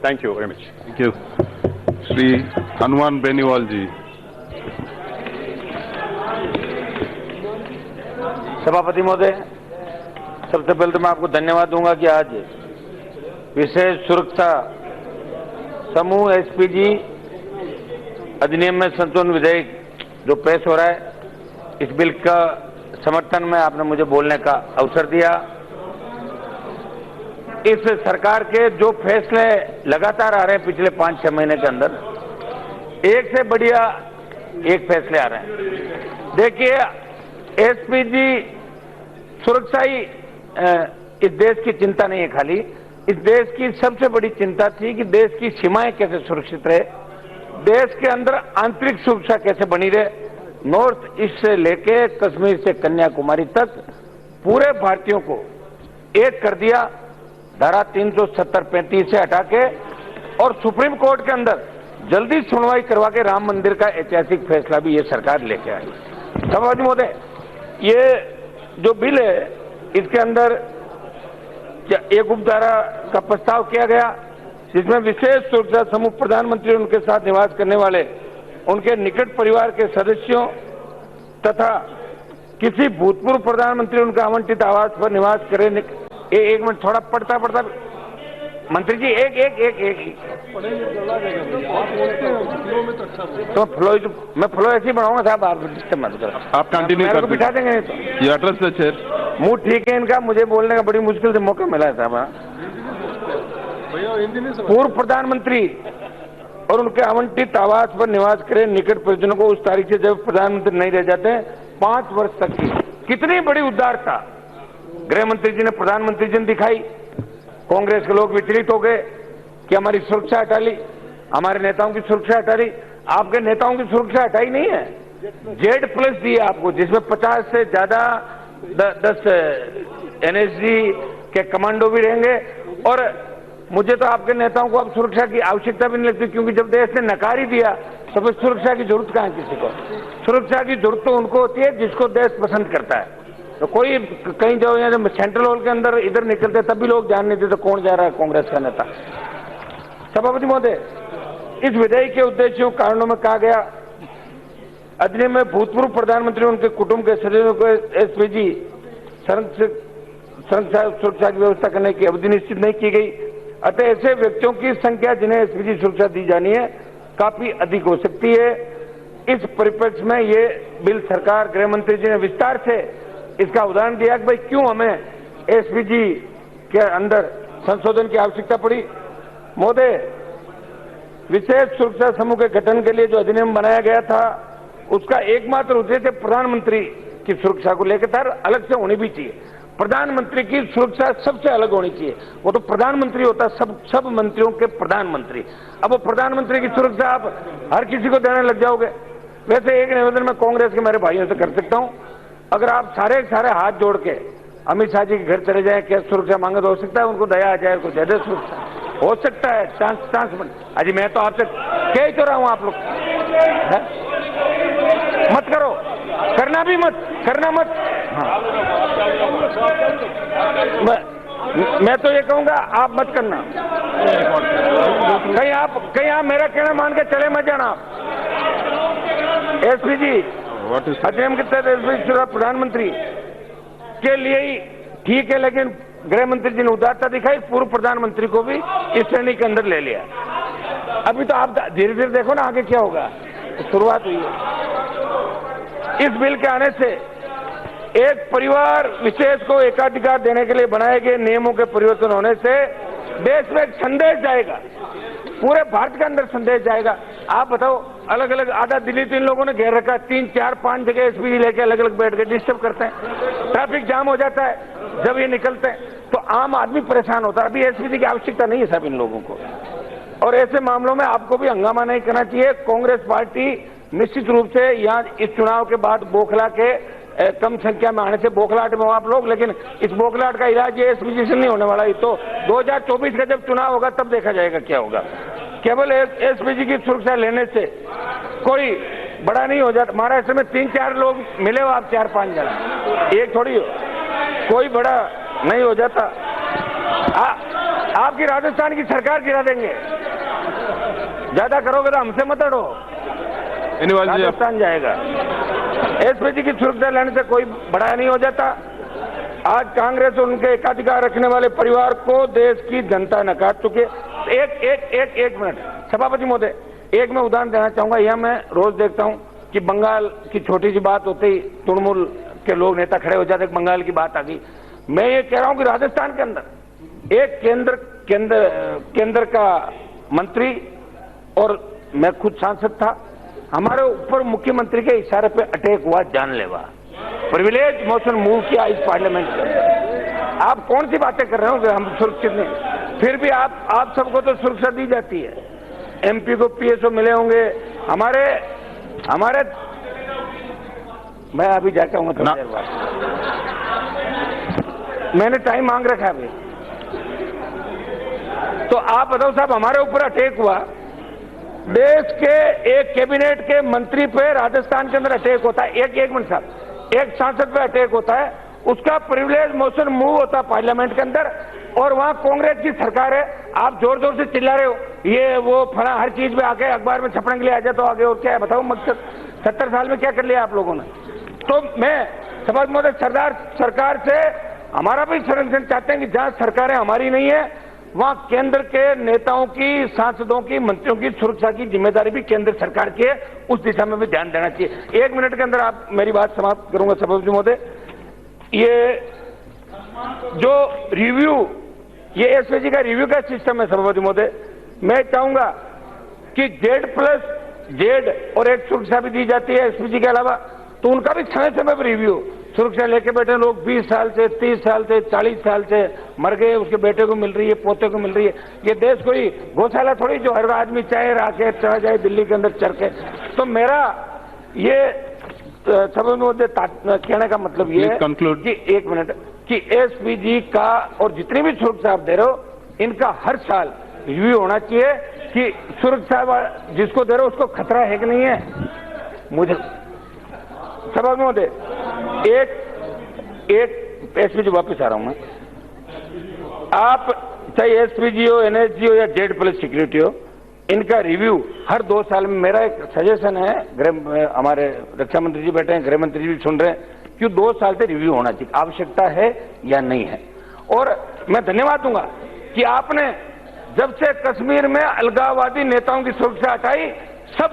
Thank you very much. Thank you. Shri Hanuman Beniwal ji. सभापति महोदय, सबसे पहले तो मैं आपको धन्यवाद दूंगा कि आज विशेष सुरक्षा समूह एसपीजी अधिनियम में संशोधन विधेयक जो पेश हो रहा है, इस बिल का समर्थन में आपने मुझे बोलने का अवसर दिया। इस सरकार के जो फैसले लगातार आ रहे हैं पिछले 5-6 महीने के अंदर, एक से बढ़िया एक फैसले आ रहे हैं। देखिए, एसपीजी सुरक्षा ही इस देश की चिंता नहीं है, खाली इस देश की सबसे बड़ी चिंता थी कि देश की सीमाएं कैसे सुरक्षित रहे, देश के अंदर आंतरिक सुरक्षा कैसे बनी रहे। नॉर्थ ईस्ट से लेके कश्मीर से कन्याकुमारी तक पूरे भारतीयों को एक कर दिया, धारा 370-35 से हटा के, और सुप्रीम कोर्ट के अंदर जल्दी सुनवाई करवा के राम मंदिर का ऐतिहासिक फैसला भी ये सरकार लेके आई। सभापति महोदय, ये जो बिल है, इसके अंदर एक उपधारा का प्रस्ताव किया गया जिसमें विशेष सुरक्षा समूह प्रधानमंत्री और उनके साथ निवास करने वाले उनके निकट परिवार के सदस्यों तथा किसी भूतपूर्व प्रधानमंत्री उनका आवंटित आवास पर निवास करें। एक मिनट, थोड़ा पढ़ता मंत्री जी, एक तो मैं फ्लो ऐसे ही बढ़ाऊंगा साहब, आप डिस्टर्ब मत करो। आप कंटिन्यू कर, बिठा देंगे नहीं तो। ये एड्रेस द चेयर। मुंह ठीक है इनका, मुझे बोलने का बड़ी मुश्किल से मौका मिला है साहब। पूर्व प्रधानमंत्री और उनके आवंटित आवास पर निवास करें निकट परिजनों को उस तारीख से जब प्रधानमंत्री नहीं रह जाते 5 वर्ष तक की। कितनी बड़ी उदारता गृह मंत्री जी ने, प्रधानमंत्री जी ने दिखाई। कांग्रेस के लोग विचलित हो गए कि हमारी सुरक्षा हटा ली, हमारे नेताओं की सुरक्षा हटा ली। आपके नेताओं की सुरक्षा हटाई नहीं है, Z+ दी है आपको, जिसमें 50 से ज्यादा 10 NSG के कमांडो भी रहेंगे। और मुझे तो आपके नेताओं को अब सुरक्षा की आवश्यकता भी नहीं लगती, क्योंकि जब देश ने नकार ही दिया तो फिर सुरक्षा की जरूरत कहाँ है किसी को। सुरक्षा की जरूरत तो उनको होती है जिसको देश पसंद करता है। तो कोई कहीं जाओ, जब सेंट्रल हॉल के अंदर इधर निकलते तब भी लोग जान नहीं देते कौन जा रहा है कांग्रेस का नेता। सभापति महोदय, इस विधेयक के उद्देश्यों कारणों में कहा गया, अधिनियम में भूतपूर्व प्रधानमंत्री उनके कुटुंब के सदस्यों को एसपीजी सुरक्षा की व्यवस्था करने की अवधि निश्चित नहीं की गई। अतः ऐसे व्यक्तियों की संख्या जिन्हें एसपीजी सुरक्षा दी जानी है काफी अधिक हो सकती है। इस परिप्रेक्ष्य में ये बिल सरकार, गृह मंत्री जी ने विस्तार से इसका उदाहरण दिया कि भाई क्यों हमें एसपीजी के अंदर संशोधन की आवश्यकता पड़ी। महोदय, विशेष सुरक्षा समूह के गठन के लिए जो अधिनियम बनाया गया था, उसका एकमात्र उद्देश्य प्रधानमंत्री की सुरक्षा को लेकर था, अलग से होनी भी चाहिए। प्रधानमंत्री की सुरक्षा सबसे अलग होनी चाहिए। वो तो प्रधानमंत्री होता है, सब मंत्रियों के प्रधानमंत्री। अब वो प्रधानमंत्री की सुरक्षा आप हर किसी को देने लग जाओगे। वैसे एक निवेदन मैं कांग्रेस के मेरे भाइयों से कर सकता हूं, अगर आप सारे हाथ जोड़ के अमित शाह जी के घर चले जाए, क्या सुरक्षा मांगे तो हो सकता है उनको दया आ जाए, कुछ ज्यादा सुरक्षा हो सकता है। चांस अजी मैं तो आपसे कह ही तो रहा हूं, आप लोग मत करो, करना भी मत, करना मत। हाँ। मैं तो ये कहूंगा आप मत करना। कहीं आप मेरा कहना मान के चले मत जाना। एसपीजी अधिनियम के तहत एसपीजी प्रधानमंत्री के लिए ही ठीक है, लेकिन गृह मंत्री जी ने उदारता दिखाई, पूर्व प्रधानमंत्री को भी इस श्रेणी के अंदर ले लिया। अभी तो आप धीरे धीरे देखो ना आगे क्या होगा, तो शुरुआत हुई है। इस बिल के आने से एक परिवार विशेष को एकाधिकार देने के लिए बनाए गए नियमों के परिवर्तन होने से देश में एक संदेश जाएगा, पूरे भारत के अंदर संदेश जाएगा। आप बताओ, अलग अलग आधा दिल्ली तो इन लोगों ने घेर रखा, 3, 4, 5 जगह एसपीजी लेके अलग अलग बैठ के डिस्टर्ब करते हैं, ट्रैफिक जाम हो जाता है जब ये निकलते हैं, तो आम आदमी परेशान होता है। अभी एसपीजी की आवश्यकता नहीं है साहब इन लोगों को, और ऐसे मामलों में आपको भी हंगामा नहीं करना चाहिए। कांग्रेस पार्टी निश्चित रूप से यहाँ इस चुनाव के बाद बौखला के कम संख्या में आने से बौखलाहट में हो आप लोग, लेकिन इस बौखलाहट का इलाज ये एसपीजी से नहीं होने वाला। तो 2024 का जब चुनाव होगा तब देखा जाएगा क्या होगा। केवल एसपीजी की सुरक्षा लेने से कोई बड़ा नहीं हो जाता। महाराष्ट्र में 3-4 लोग मिले हो आप, 4-5 जना, एक थोड़ी हो, कोई बड़ा नहीं हो जाता। आपकी राजस्थान की सरकार गिरा देंगे। ज्यादा करोगे तो हमसे मत अड़ो, बेनीवाल जी, राजस्थान जाएगा। एसपीजी की सुरक्षा लेने से कोई बड़ा नहीं हो जाता। आज कांग्रेस और उनके एकाधिकार रखने वाले परिवार को देश की जनता नकार चुके। एक मिनट सभापति महोदय, एक मैं उदाहरण देना चाहूंगा। यह मैं रोज देखता हूं कि बंगाल की छोटी सी बात होते ही तृणमूल के लोग नेता खड़े हो जाते, बंगाल की बात आ गई। मैं ये कह रहा हूं कि राजस्थान के अंदर एक केंद्र का मंत्री, और मैं खुद सांसद था, हमारे ऊपर मुख्यमंत्री के इशारे पे अटैक हुआ, जानलेवा प्रिविलेज मोशन मूव किया इस पार्लियामेंट में। आप कौन सी बातें कर रहे हो कि हम सुरक्षित नहीं? फिर भी आप सबको तो सुरक्षा दी जाती है। एमपी को पीएसओ मिले होंगे, हमारे मैं अभी जाता हूँ थोड़ी देर बाद, मैंने टाइम मांग रखा है अभी। तो आप बताओ साहब, हमारे ऊपर अटैक हुआ, देश के एक कैबिनेट के मंत्री पे राजस्थान के अंदर अटैक होता है, एक मिनट साहब, एक सांसद पे अटैक होता है, उसका प्रिविलेज मोशन मूव होता है पार्लियामेंट के अंदर, और वहां कांग्रेस की सरकार है। आप जोर जोर से चिल्ला रहे हो, ये वो फला, हर चीज में आके अखबार में छपने के लिए आ जाए तो आगे, और क्या है बताओ मकसद? 70 साल में क्या कर लिया आप लोगों ने? तो मैं सभापति महोदय, सरकार से हमारा भी संरक्षण चाहते हैं कि जहां सरकारें हमारी नहीं है, वहां केंद्र के नेताओं की, सांसदों की, मंत्रियों की सुरक्षा की जिम्मेदारी भी केंद्र सरकार की है, उस दिशा में भी ध्यान देना चाहिए। 1 मिनट के अंदर आप मेरी बात समाप्त करूंगा सभापति महोदय। ये जो रिव्यू, ये एसपीजी का रिव्यू का सिस्टम है सभापति महोदय, मैं चाहूंगा कि Z+Z और एक सुरक्षा भी दी जाती है एसपीजी के अलावा, तो उनका भी समय समय पर रिव्यू। सुरक्षा लेके बैठे लोग 20 साल से, 30 साल से, 40 साल से मर गए, उसके बेटे को मिल रही है, पोते को मिल रही है। ये देश कोई गौशाला थोड़ी जो हर आदमी चाहे राके चला जाए दिल्ली के अंदर चढ़ के। तो मेरा ये सभी मुझे कहने का मतलब ये है कि 1 मिनट, कि एसपीजी का और जितनी भी सुरक्षा आप दे रहे हो, इनका हर साल रिव्यू होना चाहिए कि सुरक्षा जिसको दे रहे हो उसको खतरा है कि नहीं है। मुझे सभापति महोदय, एक एसपीजी वापस आ रहा हूं मैं। आप चाहे एसपीजी हो, एनएसजी हो या Z+ सिक्योरिटी हो, इनका रिव्यू हर 2 साल में, मेरा एक सजेशन है, हमारे रक्षा मंत्री जी बैठे हैं, गृह मंत्री जी भी सुन रहे हैं, कि 2 साल से रिव्यू होना चाहिए, आवश्यकता है या नहीं है। और मैं धन्यवाद दूंगा कि आपने जब से कश्मीर में अलगाववादी नेताओं की सुरक्षा हटाई, सब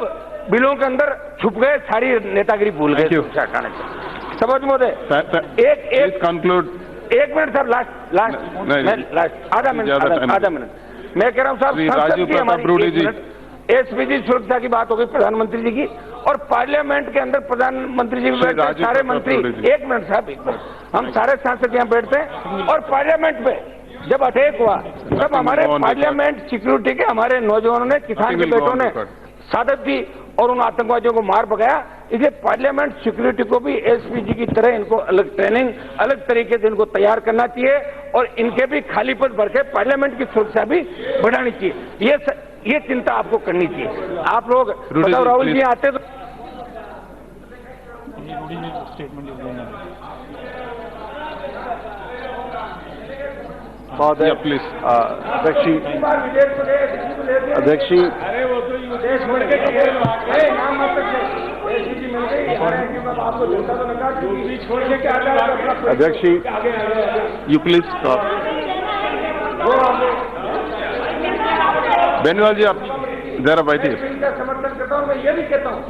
बिलों के अंदर छुप गए, सारी नेतागिरी भूल गए सुरक्षा हटाने से। सभापति महोदय, एक कंक्लूड, 1 मिनट साहब, लास्ट आधा मिनट मैं कह रहा हूं साहब, संसद की हमारी एसपीजी सुरक्षा की बात हो गई प्रधानमंत्री जी की, और पार्लियामेंट के अंदर प्रधानमंत्री जी भी बैठते हैं, सारे मंत्री। 1 मिनट साहब, हम सारे सांसद यहाँ बैठते हैं, और पार्लियामेंट पे जब अटैक हुआ तब हमारे पार्लियामेंट सिक्योरिटी के हमारे नौजवानों ने, किसान के बेटों ने सादत दी और उन आतंकवादियों को मार भगाया। इसलिए पार्लियामेंट सिक्योरिटी को भी एसपीजी की तरह इनको अलग ट्रेनिंग, अलग तरीके से इनको तैयार करना चाहिए, और इनके भी खाली पद भर के पार्लियामेंट की सुरक्षा भी बढ़ानी चाहिए। ये चिंता आपको करनी चाहिए। आप लोग बताओ, राहुल जी आते तो प्लीज अध्यक्ष जी, यू प्लीज बेनीवाल जी, आप जरा बैठिए। समर्थन करता हूँ, मैं ये भी कहता हूँ